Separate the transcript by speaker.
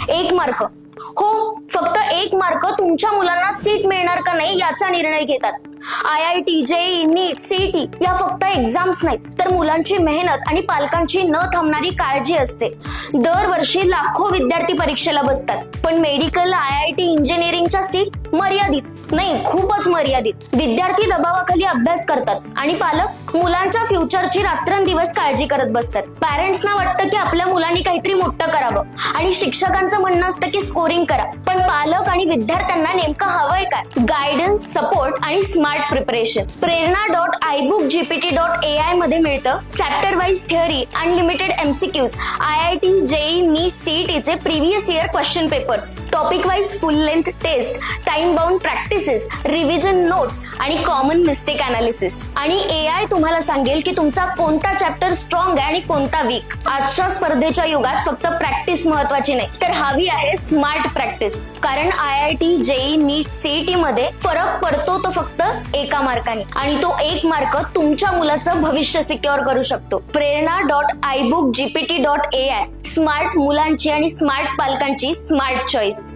Speaker 1: 1 mark, हो फक्त 1 mark तुमच्या मुलांना सीट मिळणार का नाही याचा निर्णय घेतात. IIT, JEE, नीट, CET या फक्त एक्झाम्स नाहीत, तर मुलांची मेहनत आणि पालकांची न थांबणारी काळजी असते. दरवर्षी लाखो विद्यार्थी परीक्षेला बसतात, पण मेडिकल, IIT, इंजिनिअरिंगच्या सीट मर्यादित नाही, खूपच मर्यादित. विद्यार्थी दबावाखाली अभ्यास करतात आणि पालक मुलांच्या फ्युचरची रात्रंदिवस काळजी करत बसतात. पॅरेंट्सना वाटतं की आपल्या मुलांनी काहीतरी मोठं करावं आणि शिक्षकांचं म्हणणं असतं की स्कोरिंग करा, पण पालक आणि विद्यार्थ्यांना नेमकं हवंय काय? गायडन्स, सपोर्ट आणि स्मार्ट प्रिपरेशन. prerna.ibookgpt.ai मध्ये मिळतं chapter wise theory, unlimited MCQs, IIT, JEE, NEET, CET चे previous year question papers, topic wise full length test, time bound practices, revision notes आणि कॉमन मिस्टेक अनालिसिस. आणि AI तुम्हाला सांगेल की तुमचा कोणता चॅप्टर स्ट्रॉंग आहे आणि कोणता वीक. आजच्या स्पर्धेच्या युगात फक्त प्रॅक्टिस महत्वाची नाही, तर हवी आहे स्मार्ट प्रॅक्टिस. कारण IIT, JEE, नीट, CET मध्ये फरक पडतो तो फक्त 1 मार्काने, आणि तो 1 मार्क तुमच्या मुलाचं भविष्य सिक्युअर करू शकतो. prerna.ibookgpt.ai, स्मार्ट मुलांची आणि स्मार्ट पालकांची स्मार्ट चॉईस.